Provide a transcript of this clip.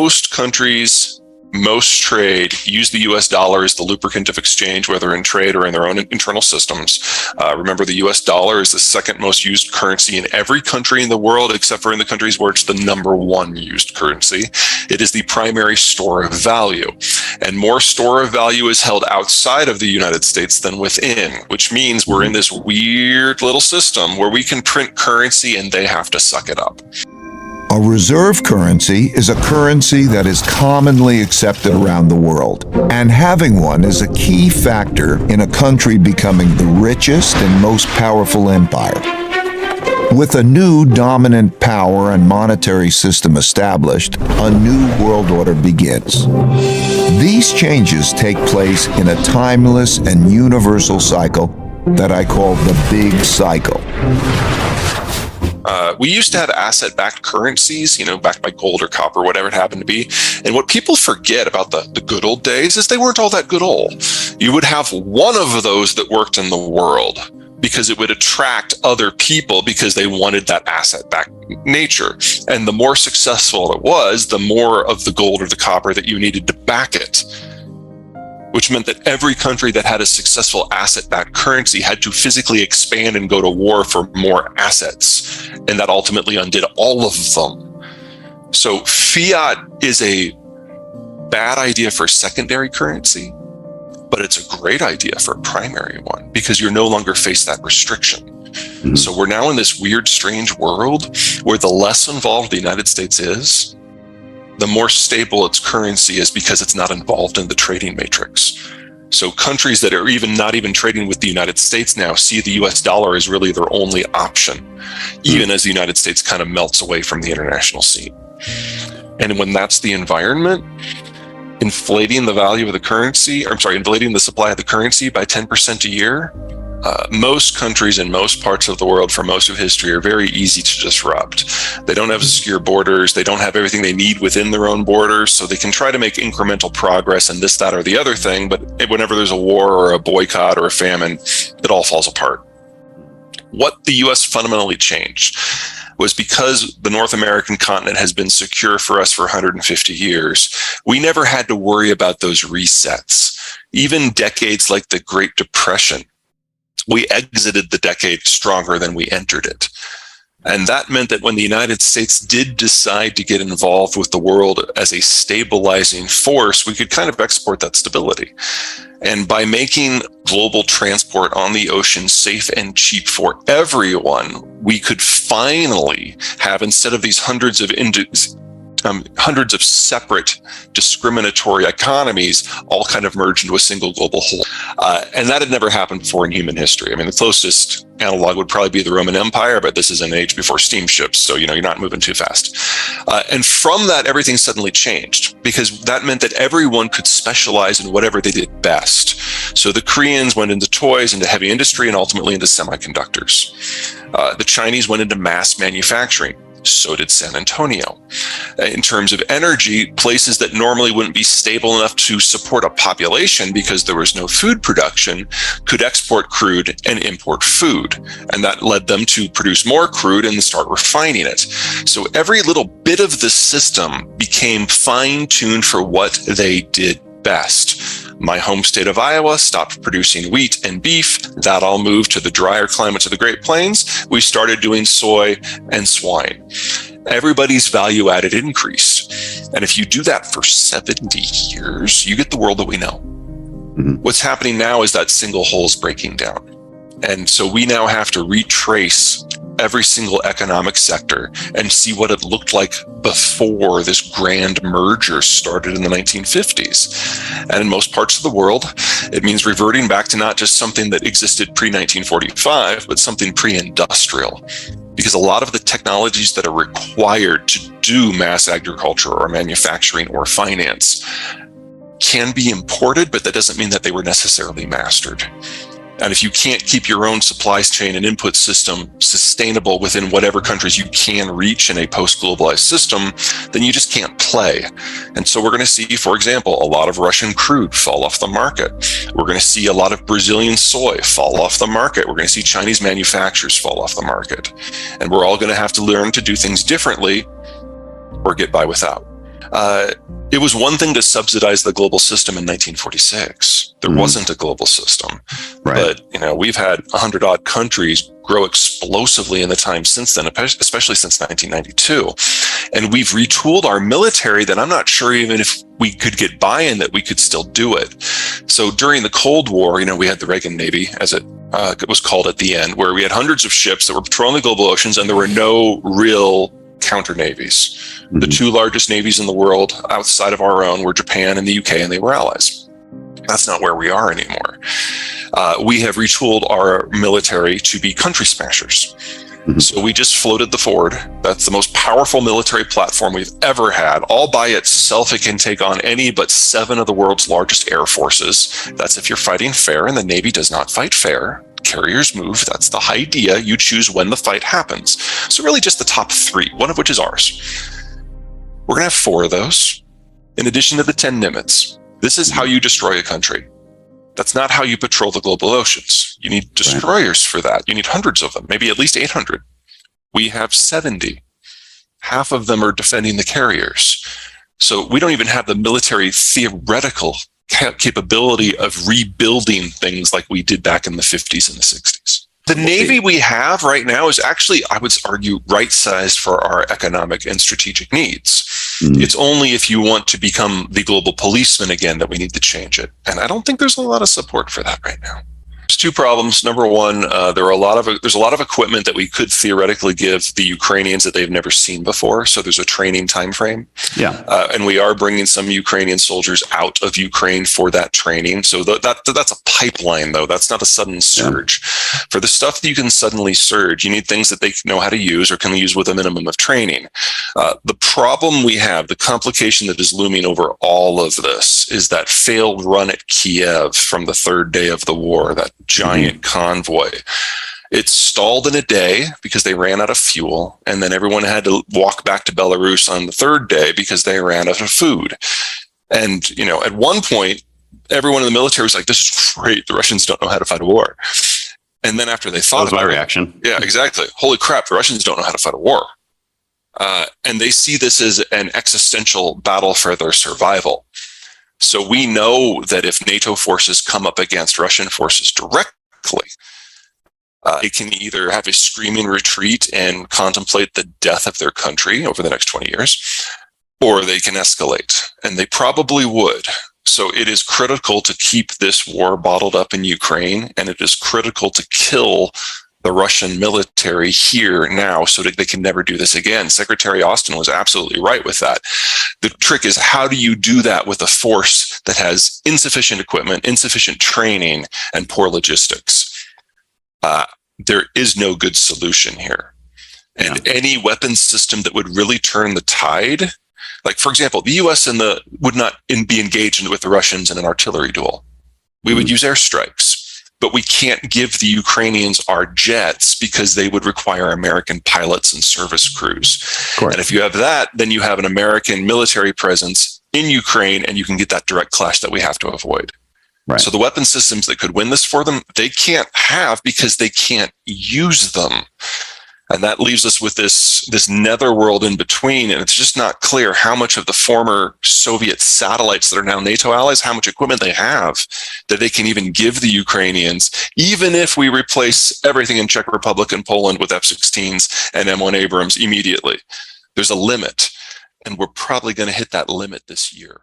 most countries, most trade use the US dollar as the lubricant of exchange, whether in trade or in their own internal systems. Remember, the US dollar is the second most used currency in every country in the world, except for in the countries where it's the number one used currency. It is the primary store of value. And more store of value is held outside of the United States than within, which means we're in this weird little system where we can print currency and they have to suck it up. A reserve currency is a currency that is commonly accepted around the world, and having one is a key factor in a country becoming the richest and most powerful empire. With a new dominant power and monetary system established, a new world order begins. These changes take place in a timeless and universal cycle that I call the Big Cycle. We used to have asset-backed currencies, backed by gold or copper, whatever it happened to be. And what people forget about the good old days is they weren't all that good old. You would have one of those that worked in the world because it would attract other people because they wanted that asset-backed nature. And the more successful it was, the more of the gold or the copper that you needed to back it, which meant that every country that had a successful asset-backed currency had to physically expand and go to war for more assets. And that ultimately undid all of them. So fiat is a bad idea for secondary currency, but it's a great idea for a primary one because you're no longer faced that restriction. Mm-hmm. So we're now in this weird, strange world where the less involved the United States is, the more stable its currency is because it's not involved in the trading matrix. So countries that are not even trading with the United States now see the US dollar as really their only option, even as the United States kind of melts away from the international scene. And when that's the environment, inflating the value of the currency, inflating the supply of the currency by 10% a year, most countries in most parts of the world for most of history are very easy to disrupt. They don't have secure borders. They don't have everything they need within their own borders. So they can try to make incremental progress in this, that, or the other thing. But whenever there's a war or a boycott or a famine, it all falls apart. What the US fundamentally changed was because the North American continent has been secure for us for 150 years, we never had to worry about those resets. Even decades like the Great Depression, we exited the decade stronger than we entered it. And that meant that when the United States did decide to get involved with the world as a stabilizing force, we could kind of export that stability. And by making global transport on the ocean safe and cheap for everyone, we could finally have, instead of these hundreds of separate discriminatory economies all kind of merged into a single global whole. And that had never happened before in human history. I mean, the closest analog would probably be the Roman Empire, but this is an age before steamships, so you're not moving too fast. And from that, everything suddenly changed because that meant that everyone could specialize in whatever they did best. So the Koreans went into toys, into heavy industry, and ultimately into semiconductors. The Chinese went into mass manufacturing. So did San Antonio. In terms of energy, places that normally wouldn't be stable enough to support a population because there was no food production could export crude and import food. And that led them to produce more crude and start refining it. So every little bit of the system became fine-tuned for what they did best. My home state of Iowa stopped producing wheat and beef. That all moved to the drier climates of the Great Plains. We started doing soy and swine. Everybody's value added increased. And if you do that for 70 years, you get the world that we know. Mm-hmm. What's happening now is that single hole is breaking down. And so we now have to retrace every single economic sector and see what it looked like before this grand merger started in the 1950s. And in most parts of the world, it means reverting back to not just something that existed pre-1945, but something pre-industrial. Because a lot of the technologies that are required to do mass agriculture or manufacturing or finance can be imported, but that doesn't mean that they were necessarily mastered. And if you can't keep your own supply chain and input system sustainable within whatever countries you can reach in a post-globalized system, then you just can't play. And so we're going to see, for example, a lot of Russian crude fall off the market. We're going to see a lot of Brazilian soy fall off the market. We're going to see Chinese manufacturers fall off the market. And we're all going to have to learn to do things differently or get by without. It was one thing to subsidize the global system in 1946. There wasn't a global system. Right. But, we've had 100 odd countries grow explosively in the time since then, especially since 1992. And we've retooled our military that I'm not sure even if we could get buy-in that we could still do it. So during the Cold War, we had the Reagan Navy, as it was called at the end, where we had hundreds of ships that were patrolling the global oceans, and there were no real counter navies. The two largest navies in the world outside of our own were Japan and the UK, and they were allies. That's not where we are anymore. We have retooled our military to be country smashers. So we just floated the Ford. That's the most powerful military platform we've ever had. All by itself, it can take on any but 7 of the world's largest air forces. That's if you're fighting fair, and the Navy does not fight fair. Carriers move. That's the idea. You choose when the fight happens. So really just the top 3, one of which is ours. We're going to have 4 of those, in addition to the 10 Nimitz. This is how you destroy a country. That's not how you patrol the global oceans. You need destroyers for that. You need hundreds of them, maybe at least 800. We have 70. Half of them are defending the carriers. So we don't even have the military theoretical capability of rebuilding things like we did back in the 50s and the 60s. The Navy we have right now is actually, I would argue, right-sized for our economic and strategic needs. It's only if you want to become the global policeman again that we need to change it. And I don't think there's a lot of support for that right now. There's 2 problems. Number one, there's a lot of equipment that we could theoretically give the Ukrainians that they've never seen before. So there's a training time frame. Yeah. And we are bringing some Ukrainian soldiers out of Ukraine for that training. So that's a pipeline, though. That's not a sudden surge. Yeah. For the stuff that you can suddenly surge, you need things that they know how to use or can use with a minimum of training. The problem we have, the complication that is looming over all of this, is that failed run at Kiev from the 3rd day of the war, that giant convoy. It stalled in a day because they ran out of fuel, and then everyone had to walk back to Belarus on the 3rd day because they ran out of food. And, at one point, everyone in the military was like, this is great. The Russians don't know how to fight a war. And then after they thought about it, reaction. Yeah, exactly. Holy crap, the Russians don't know how to fight a war. And they see this as an existential battle for their survival. So we know that if NATO forces come up against Russian forces directly, they can either have a screaming retreat and contemplate the death of their country over the next 20 years, or they can escalate, and they probably would. So it is critical to keep this war bottled up in Ukraine, and it is critical to kill the Russian military here now so that they can never do this again. Secretary Austin was absolutely right with that. The trick is, how do you do that with a force that has insufficient equipment, insufficient training, and poor logistics? There is no good solution here. And any weapons system that would really turn the tide, like, for example, the U.S. would not be engaged with the Russians in an artillery duel. We would use airstrikes. But we can't give the Ukrainians our jets because they would require American pilots and service crews. And if you have that, then you have an American military presence in Ukraine, and you can get that direct clash that we have to avoid. Right. So the weapon systems that could win this for them, they can't have because they can't use them. And that leaves us with this netherworld in between. And it's just not clear how much of the former Soviet satellites that are now NATO allies, how much equipment they have that they can even give the Ukrainians, even if we replace everything in Czech Republic and Poland with F-16s and M1 Abrams immediately. There's a limit, and we're probably going to hit that limit this year.